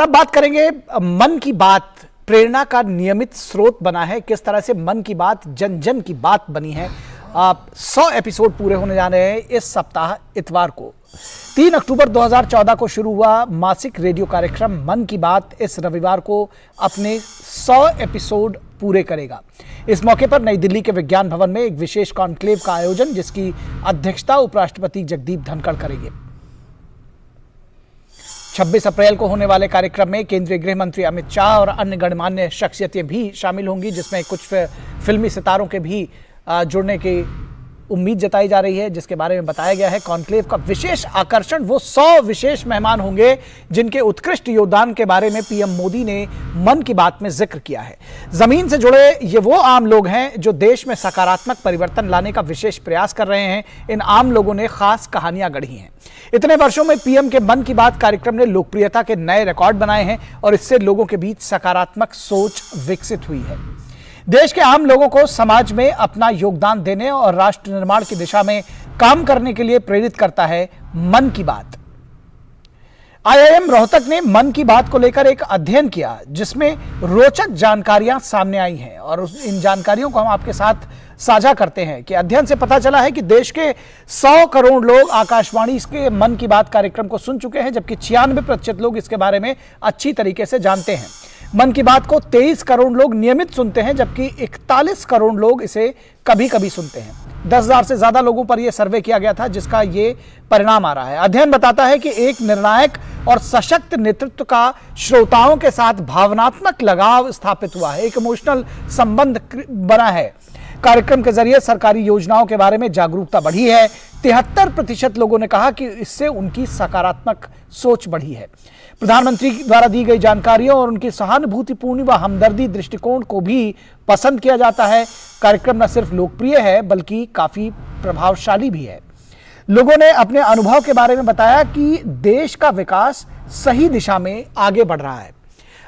तब बात करेंगे मन की बात प्रेरणा का नियमित स्रोत बना है, किस तरह से मन की बात जन जन की बात बनी है। 100 एपिसोड पूरे होने जा रहे हैं इस सप्ताह इतवार को। 3 अक्टूबर 2014 को शुरू हुआ मासिक रेडियो कार्यक्रम मन की बात इस रविवार को अपने 100 एपिसोड पूरे करेगा। इस मौके पर नई दिल्ली के विज्ञान भवन में एक विशेष कॉन्क्लेव का आयोजन, जिसकी अध्यक्षता उपराष्ट्रपति जगदीप धनखड़ करेंगे। 26 अप्रैल को होने वाले कार्यक्रम में केंद्रीय गृह मंत्री अमित शाह और अन्य गणमान्य शख्सियतें भी शामिल होंगी, जिसमें कुछ फिल्मी सितारों के भी जुड़ने की उम्मीद जताई जा रही है, जिसके बारे में बताया गया है। कॉन्क्लेव का विशेष आकर्षण वो 100 विशेष मेहमान होंगे जिनके उत्कृष्ट योगदान के बारे में पीएम मोदी ने मन की बात में जिक्र किया है। जमीन से जुड़े ये वो आम लोग हैं जो देश में सकारात्मक परिवर्तन लाने का विशेष प्रयास कर रहे हैं। इन आम लोगों ने खास कहानियां गढ़ी हैं। इतने वर्षों में पीएम के मन की बात कार्यक्रम ने लोकप्रियता के नए रिकॉर्ड बनाए हैं और इससे लोगों के बीच सकारात्मक सोच विकसित हुई है। देश के आम लोगों को समाज में अपना योगदान देने और राष्ट्र निर्माण की दिशा में काम करने के लिए प्रेरित करता है मन की बात। आईआईएम रोहतक ने मन की बात को लेकर एक अध्ययन किया, जिसमें रोचक जानकारियां सामने आई हैं और इन जानकारियों को हम आपके साथ साझा करते हैं कि अध्ययन से पता चला है कि देश के 100 करोड़ लोग आकाशवाणी के मन की बात कार्यक्रम को सुन चुके हैं, जबकि 96% लोग इसके बारे में अच्छी तरीके से जानते हैं। मन की बात को 23 करोड़ लोग नियमित सुनते हैं, जबकि 41 करोड़ लोग इसे कभी कभी सुनते हैं। 10,000 से ज्यादा लोगों पर यह सर्वे किया गया था, जिसका ये परिणाम आ रहा है। अध्ययन बताता है कि एक निर्णायक और सशक्त नेतृत्व का श्रोताओं के साथ भावनात्मक लगाव स्थापित हुआ है, एक इमोशनल संबंध बना है। कार्यक्रम के जरिए सरकारी योजनाओं के बारे में जागरूकता बढ़ी है। 73% लोगों ने कहा कि इससे उनकी सकारात्मक सोच बढ़ी है। प्रधानमंत्री द्वारा दी गई जानकारियों और उनकी सहानुभूतिपूर्ण व हमदर्दी दृष्टिकोण को भी पसंद किया जाता है। कार्यक्रम न सिर्फ लोकप्रिय है बल्कि काफी प्रभावशाली भी है। लोगों ने अपने अनुभव के बारे में बताया कि देश का विकास सही दिशा में आगे बढ़ रहा है।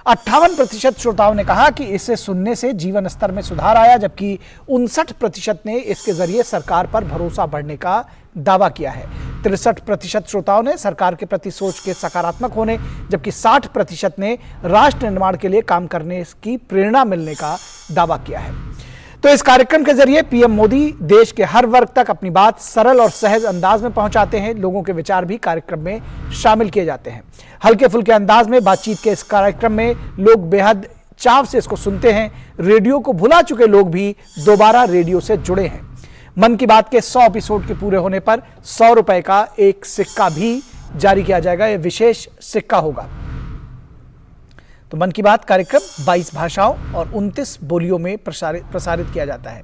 58% श्रोताओं ने कहा कि इसे सुनने से जीवन स्तर में सुधार आया, जबकि 59% ने इसके जरिए सरकार पर भरोसा बढ़ने का दावा किया है। 63% श्रोताओं ने सरकार के प्रति सोच के सकारात्मक होने, जबकि 60% ने राष्ट्र निर्माण के लिए काम करने की प्रेरणा मिलने का दावा किया है। तो इस कार्यक्रम के जरिए पीएम मोदी देश के हर वर्ग तक अपनी बात सरल और सहज अंदाज में पहुंचाते हैं। लोगों के विचार भी कार्यक्रम में शामिल किए जाते हैं। हल्के फुल्के अंदाज में बातचीत के इस कार्यक्रम में लोग बेहद चाव से इसको सुनते हैं। रेडियो को भुला चुके लोग भी दोबारा रेडियो से जुड़े हैं। मन की बात के 100 एपिसोड के पूरे होने पर 100 रुपए का एक सिक्का भी जारी किया जाएगा। यह विशेष सिक्का होगा। तो मन की बात कार्यक्रम 22 भाषाओं और 29 बोलियों में प्रसारित किया जाता है।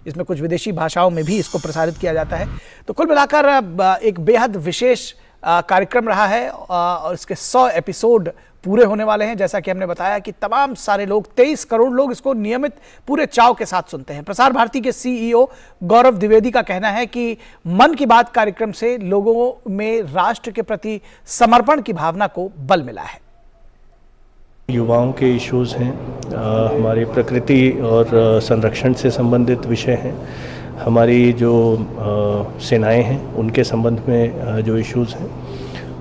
इसमें कुछ विदेशी भाषाओं में भी इसको प्रसारित किया जाता है। तो कुल मिलाकर एक बेहद विशेष कार्यक्रम रहा है और इसके 100 एपिसोड पूरे होने वाले हैं। जैसा कि हमने बताया कि तमाम सारे लोग, 23 करोड़ लोग इसको नियमित पूरे चाव के साथ सुनते हैं। प्रसार भारती के सीईओ गौरव द्विवेदी का कहना है कि मन की बात कार्यक्रम से लोगों में राष्ट्र के प्रति समर्पण की भावना को बल मिला है। युवाओं के इश्यूज़ हैं, हमारी प्रकृति और संरक्षण से संबंधित विषय हैं, हमारी जो सेनाएं हैं उनके संबंध में जो इश्यूज़ हैं,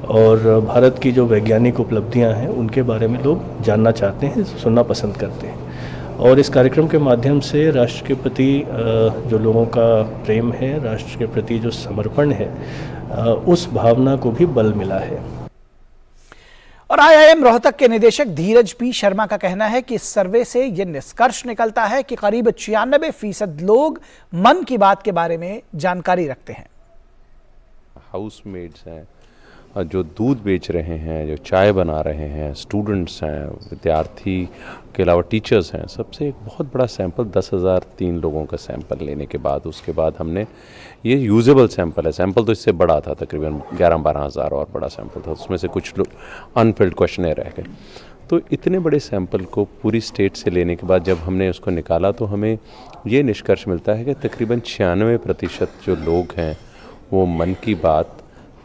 और भारत की जो वैज्ञानिक उपलब्धियां हैं उनके बारे में लोग जानना चाहते हैं, सुनना पसंद करते हैं। और इस कार्यक्रम के माध्यम से राष्ट्र के प्रति जो लोगों का प्रेम है, राष्ट्र के प्रति जो समर्पण है, उस भावना को भी बल मिला है। और आईआईएम रोहतक के निदेशक धीरज पी शर्मा का कहना है कि इस सर्वे से यह निष्कर्ष निकलता है कि करीब 96% लोग मन की बात के बारे में जानकारी रखते हैं। हाउसमेट्स हैं, जो दूध बेच रहे हैं, जो चाय बना रहे हैं, स्टूडेंट्स हैं, विद्यार्थी के अलावा टीचर्स हैं, सबसे एक बहुत बड़ा सैंपल 10,003 लोगों का सैंपल लेने के बाद उसके बाद हमने ये यूजेबल सैंपल है। सैंपल तो इससे बड़ा था, तकरीबन 11-12 हज़ार और बड़ा सैंपल था, उसमें से कुछ लोग अनफिल्ड क्वेश्चन रह गए। तो इतने बड़े सैंपल को पूरी स्टेट से लेने के बाद जब हमने उसको निकाला तो हमें ये निष्कर्ष मिलता है कि तकरीबन 96% जो लोग हैं वो मन की बात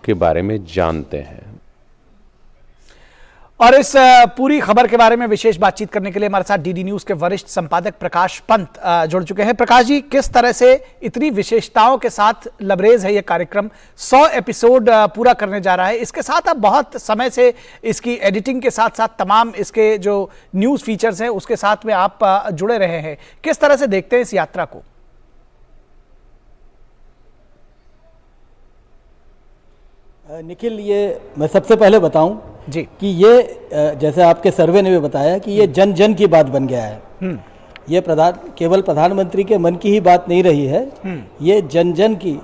के बारे में जानते हैं। और इस पूरी खबर के बारे में विशेष बातचीत करने के लिए हमारे साथ डीडी न्यूज के वरिष्ठ संपादक प्रकाश पंत जुड़ चुके हैं। प्रकाश जी, किस तरह से इतनी विशेषताओं के साथ लबरेज है ये कार्यक्रम, 100 एपिसोड पूरा करने जा रहा है, इसके साथ आप बहुत समय से इसकी एडिटिंग के साथ साथ तमाम इसके जो न्यूज फीचर्स हैं उसके साथ में आप जुड़े रहे हैं, किस तरह से देखते हैं इस यात्रा को? निखिल, ये मैं सबसे पहले बताऊं जी कि ये जैसे आपके सर्वे ने भी बताया कि ये जन जन की बात बन गया है। ये केवल प्रधानमंत्री के मन की ही बात नहीं रही है, ये जन जन की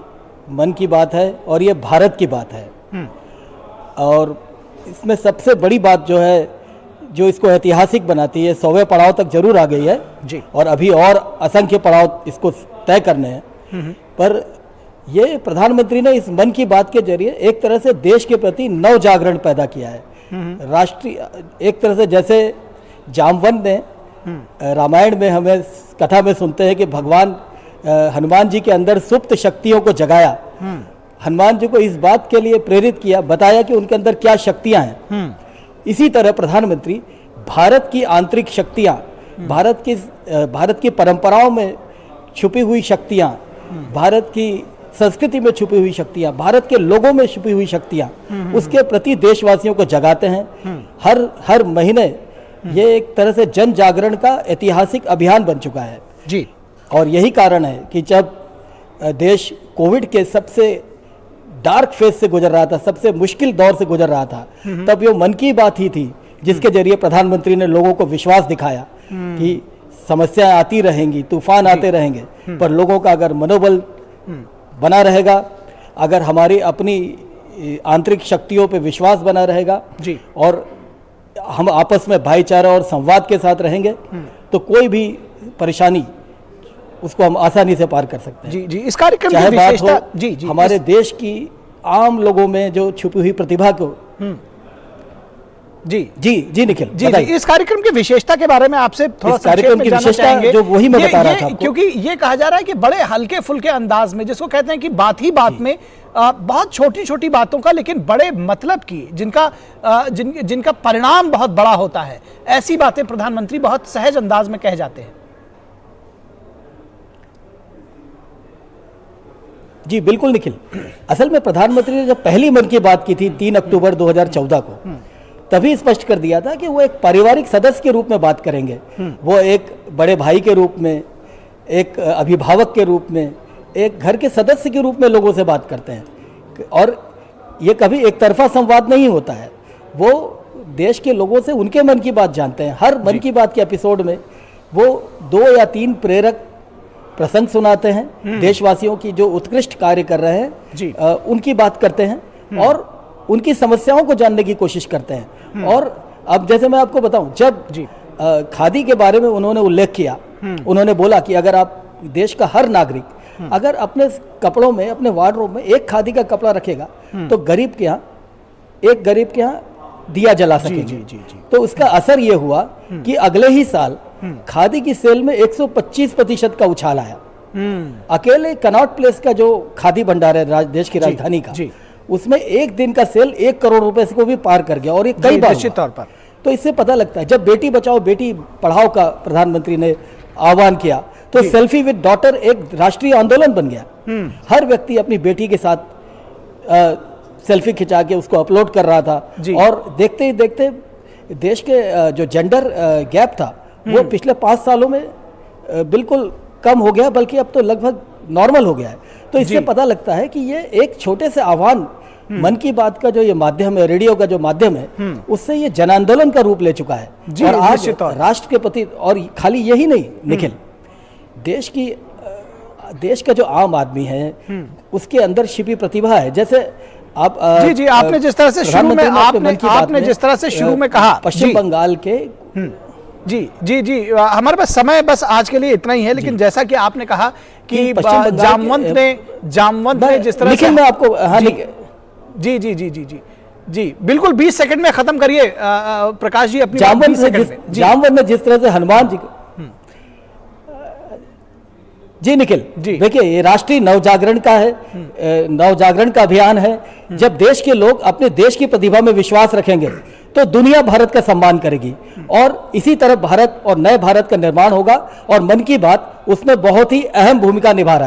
मन की बात है और ये भारत की बात है। और इसमें सबसे बड़ी बात जो है, जो इसको ऐतिहासिक बनाती है, 100वें पड़ाव तक जरूर आ गई है जी, और अभी और असंख्य पड़ाव इसको तय करने हैं। पर ये प्रधानमंत्री ने इस मन की बात के जरिए एक तरह से देश के प्रति नव जागरण पैदा किया है। राष्ट्रीय, एक तरह से जैसे जामवंत ने रामायण में हमें कथा में सुनते हैं कि भगवान हनुमान जी के अंदर सुप्त शक्तियों को जगाया, हनुमान जी को इस बात के लिए प्रेरित किया, बताया कि उनके अंदर क्या शक्तियां हैं। इसी तरह प्रधानमंत्री भारत की आंतरिक शक्तियां, भारत की परंपराओं में छुपी हुई शक्तियां, भारत की संस्कृति में छुपी हुई शक्तियां, भारत के लोगों में छुपी हुई शक्तियां, उसके प्रति देशवासियों को जगाते हैं। हर महीने ये एक तरह से जन जागरण का ऐतिहासिक अभियान बन चुका है जी। और यही कारण है कि जब देश कोविड के सबसे डार्क फेज से गुजर रहा था, सबसे मुश्किल दौर से गुजर रहा था, तब ये मन की बात ही थी जिसके जरिए प्रधानमंत्री ने लोगों को विश्वास दिखाया कि समस्याएं आती रहेंगी, तूफान आते रहेंगे, पर लोगों का अगर मनोबल बना रहेगा, अगर हमारी अपनी आंतरिक शक्तियों पे विश्वास बना रहेगा जी, और हम आपस में भाईचारा और संवाद के साथ रहेंगे, तो कोई भी परेशानी उसको हम आसानी से पार कर सकते हैं। जी जी, इस कार्यक्रम चाहे की बात विशेषता हो जी जी हमारे देश की आम लोगों में जो छुपी हुई प्रतिभा को। जी जी जी निखिल, जी जी, इस कार्यक्रम की विशेषता के बारे में आपसे थोड़ा इस कार्यक्रम की विशेषता जो वही मैं बता रहा था आपको। क्योंकि ये कहा जा रहा है कि बड़े हल्के फुल्के अंदाज में, जिसको कहते हैं कि बात ही बात में बहुत छोटी छोटी बातों का लेकिन बड़े मतलब की, जिनका परिणाम बहुत बड़ा होता है, ऐसी बातें प्रधानमंत्री बहुत सहज अंदाज में कह जाते हैं। जी बिल्कुल निखिल, असल में प्रधानमंत्री ने जब पहली मन की बात की थी 3 अक्टूबर 2014 को, तभी स्पष्ट कर दिया था कि वो एक पारिवारिक सदस्य के रूप में बात करेंगे। वो एक बड़े भाई के रूप में, एक अभिभावक के रूप में, एक घर के सदस्य के रूप में लोगों से बात करते हैं। और ये कभी एक तरफा संवाद नहीं होता है, वो देश के लोगों से उनके मन की बात जानते हैं। हर मन की बात के एपिसोड में वो 2 या 3 प्रेरक प्रसंग सुनाते हैं, देशवासियों की जो उत्कृष्ट कार्य कर रहे हैं उनकी बात करते हैं और उनकी समस्याओं को जानने की कोशिश करते हैं। और अब जैसे मैं आपको बताऊं, जब खादी के बारे में उन्होंने उल्लेख किया, उन्होंने बोला कि अगर आप, देश का हर नागरिक अगर अपने कपड़ों में, अपने वार्डरोब में एक खादी का कपड़ा रखेगा, तो गरीब के यहाँ दिया जला सकेंगे। तो उसका असर ये हुआ कि अगले ही साल खादी की सेल में 125% का उछाल आया। अकेले कनॉट प्लेस का जो खादी भंडार है देश की राजधानी का, उसमें एक दिन का सेल 1 करोड़ रुपए को भी पार कर गया, और ये कई बार निश्चित तौर पर। तो इससे पता लगता है, जब बेटी बचाओ बेटी पढ़ाओ का प्रधानमंत्री ने आह्वान किया, तो सेल्फी विद डॉटर एक राष्ट्रीय आंदोलन बन गया। हर व्यक्ति अपनी बेटी के साथ सेल्फी खिंचा के उसको अपलोड कर रहा था, और देखते ही देखते देश के जो जेंडर गैप था वो पिछले 5 सालों में बिल्कुल कम हो गया, बल्कि अब तो लगभग नॉर्मल हो गया है। तो इससे पता लगता है कि ये एक छोटे से आह्वान, मन की बात का जो ये माध्यम है, रेडियो का जो माध्यम है, उससे ये जन आंदोलन का रूप ले चुका है। और आज राष्ट्र के प्रति, और खाली यही नहीं निखिल, देश का जो आम आदमी है उसके अंदर छिपी प्रतिभा है। जैसे आप जी आपने जिस तरह से शुरू में आपने जिस तरह से शुरू में कहा, पश्चिम बंगाल के जी हमारे पास समय बस आज के लिए इतना ही है, लेकिन जैसा कि आपने कहा कि जामवंत ने जिस तरह से, मैं आपको जी बिल्कुल 20 सेकंड में खत्म करिए प्रकाश जी अपनी जामवंत ने जिस तरह से हनुमान जी को जी निखिल जी। देखिए, ये राष्ट्रीय नवजागरण का है, नवजागरण का अभियान है। जब देश के लोग अपने देश की प्रतिभा में विश्वास रखेंगे तो दुनिया भारत का सम्मान करेगी और इसी तरह भारत और नए भारत का निर्माण होगा। और मन की बात उसमें बहुत ही अहम भूमिका निभा रहा है।